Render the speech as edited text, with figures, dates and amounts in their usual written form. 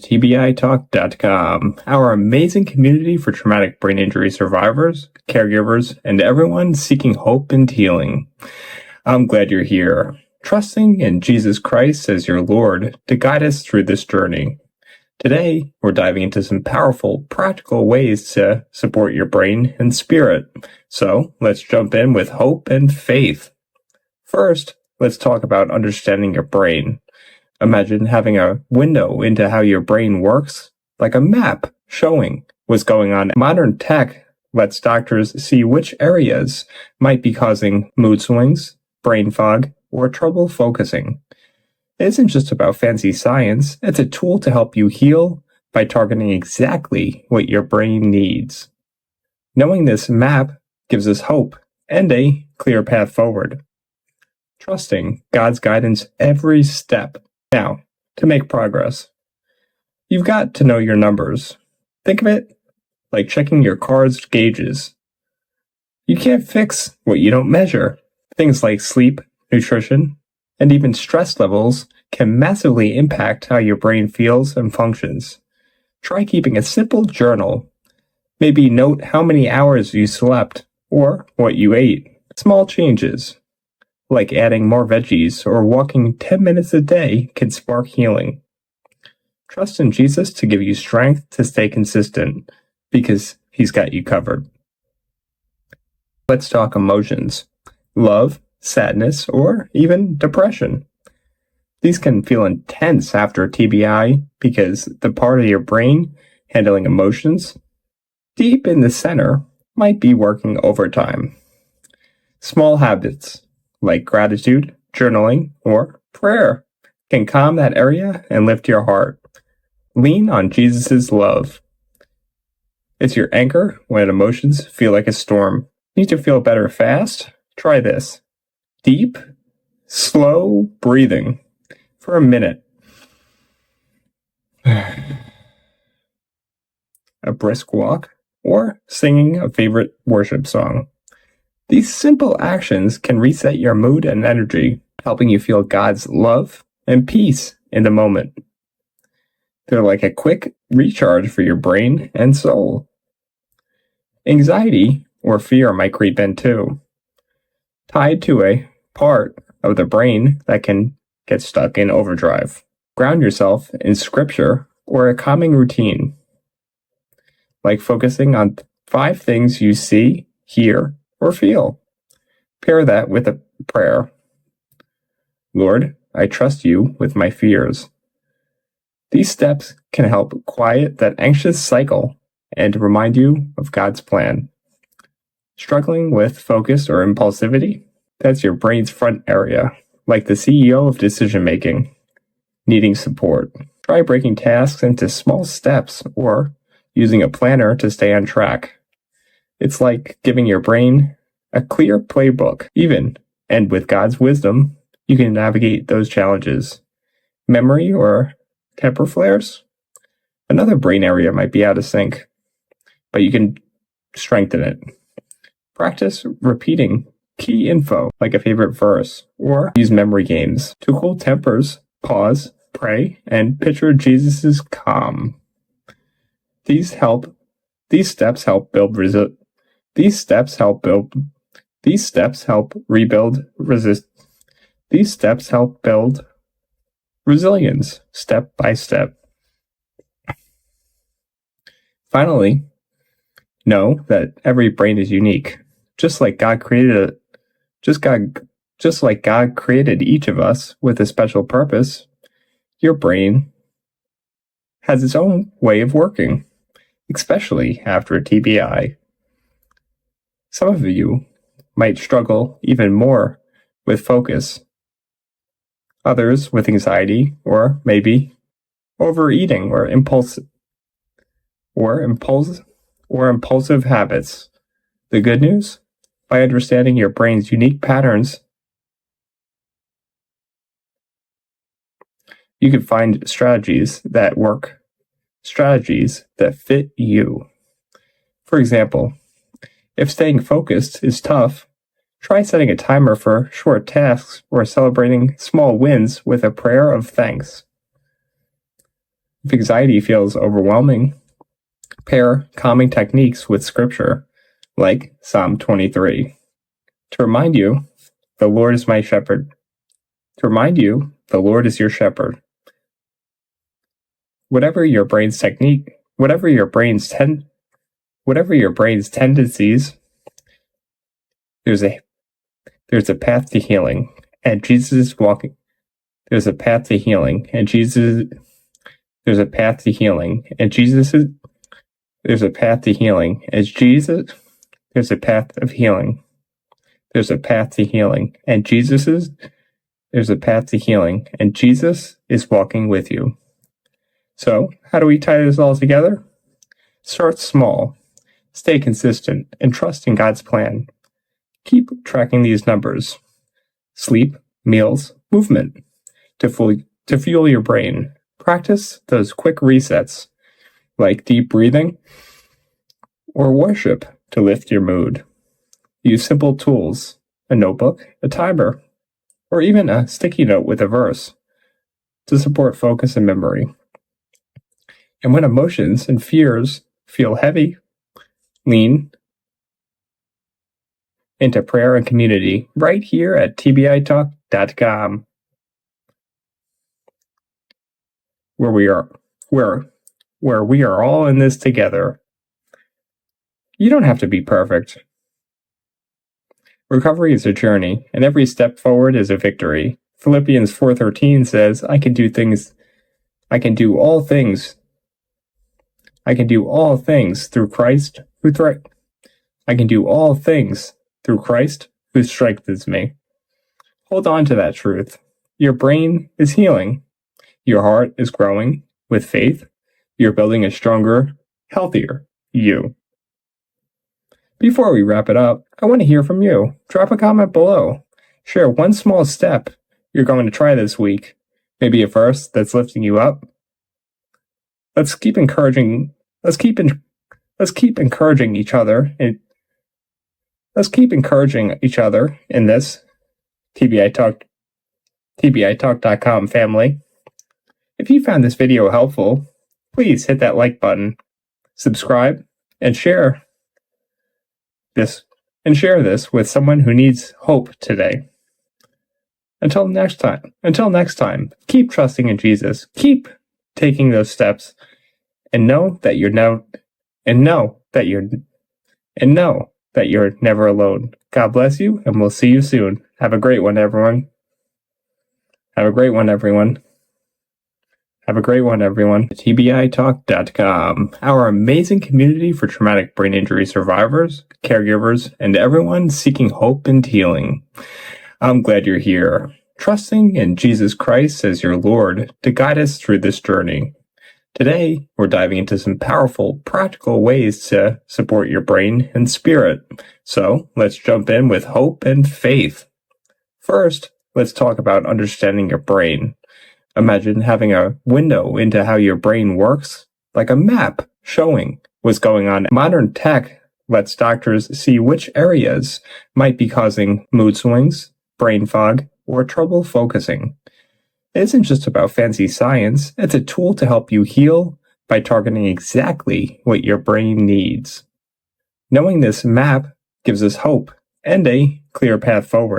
TBITalk.com, our amazing community for traumatic brain injury survivors, caregivers, and everyone seeking hope and healing. I'm glad you're here, trusting in Jesus Christ as your Lord to guide us through this journey. Today, we're diving into some powerful, practical ways to support your brain and spirit. So, let's jump in with hope and faith. First, let's talk about understanding your brain. Imagine having a window into how your brain works, like a map showing what's going on. Modern tech lets doctors see which areas might be causing mood swings, brain fog, or trouble focusing. It isn't just about fancy science, it's a tool to help you heal by targeting exactly what your brain needs. Knowing this map gives us hope and a clear path forward. Trusting God's guidance every step. Now, to make progress, you've got to know your numbers. Think of it like checking your car's gauges. You can't fix what you don't measure. Things like sleep, nutrition, and even stress levels can massively impact how your brain feels and functions. Try keeping a simple journal. Maybe note how many hours you slept or what you ate. Small changes, like adding more veggies or walking 10 minutes a day, can spark healing. Trust in Jesus to give you strength to stay consistent, because He's got you covered. Let's talk emotions. Love, sadness, or even depression. These can feel intense after TBI because the part of your brain handling emotions, deep in the center, might be working overtime. Small habits, like gratitude, journaling, or prayer, can calm that area and lift your heart. Lean on Jesus' love. It's your anchor when emotions feel like a storm. Need to feel better fast? Try this. Deep, slow breathing for a minute. A brisk walk, or singing a favorite worship song. These simple actions can reset your mood and energy, helping you feel God's love and peace in the moment. They're like a quick recharge for your brain and soul. Anxiety or fear might creep in too, tied to a part of the brain that can get stuck in overdrive. Ground yourself in scripture or a calming routine, like focusing on 5 things you see, hear, or feel. Pair that with a prayer. Lord, I trust you with my fears. These steps can help quiet that anxious cycle and remind you of God's plan. Struggling with focus or impulsivity? That's your brain's front area, like the CEO of decision making, needing support. Try breaking tasks into small steps or using a planner to stay on track. It's like giving your brain a clear playbook, and with God's wisdom, you can navigate those challenges. Memory or temper flares? Another brain area might be out of sync, but you can strengthen it. Practice repeating key info, like a favorite verse, or use memory games. To cool tempers, pause, pray, and picture Jesus' calm. These steps help build resilience step by step. Finally, know that every brain is unique. Just like God created each of us with a special purpose, your brain has its own way of working, especially after a TBI. Some of you might struggle even more with focus, others with anxiety, or maybe overeating or impulsive habits. The good news? By understanding your brain's unique patterns, you can find strategies that fit you. For example, if staying focused is tough, try setting a timer for short tasks or celebrating small wins with a prayer of thanks. If anxiety feels overwhelming, pair calming techniques with scripture, like Psalm 23. To remind you, the Lord is my shepherd. To remind you, the Lord is your shepherd. Whatever your brain's tendencies, there's a path to healing, and Jesus is walking. There's a path to healing, and Jesus. There's a path to healing, and Jesus is. There's a path to healing, as Jesus. There's a path of healing. There's a path to healing, and Jesus is. There's a path to healing, and Jesus is walking with you. So, how do we tie this all together? Start small, stay consistent, and trust in God's plan. Keep tracking these numbers: sleep, meals, movement, to fuel your brain. Practice those quick resets, like deep breathing or worship, to lift your mood. Use simple tools, a notebook, a timer, or even a sticky note with a verse, to support focus and memory. And when emotions and fears feel heavy, lean into prayer and community right here at TBITalk.com, where we are all in this together. You don't have to be perfect. Recovery is a journey, and every step forward is a victory. Philippians 4:13 says, I can do all things through Christ who strengthens me. Hold on to that truth. Your brain is healing. Your heart is growing with faith. You're building a stronger, healthier you. Before we wrap it up, I want to hear from you. Drop a comment below. Share one small step you're going to try this week. Maybe a verse that's lifting you up. Let's keep encouraging each other. Let's keep encouraging each other in this TBITalk.com family. If you found this video helpful, please hit that like button, subscribe, and share this with someone who needs hope today. Until next time, keep trusting in Jesus, keep taking those steps, and know that you're never alone. God bless you, and we'll see you soon. Have a great one, everyone. TBITalk.com, our amazing community for traumatic brain injury survivors, caregivers, and everyone seeking hope and healing. I'm glad you're here, trusting in Jesus Christ as your Lord to guide us through this journey. Today, we're diving into some powerful, practical ways to support your brain and spirit. So, let's jump in with hope and faith. First, let's talk about understanding your brain. Imagine having a window into how your brain works, like a map showing what's going on. Modern tech lets doctors see which areas might be causing mood swings, brain fog, or trouble focusing. It isn't just about fancy science, it's a tool to help you heal by targeting exactly what your brain needs. Knowing this map gives us hope and a clear path forward.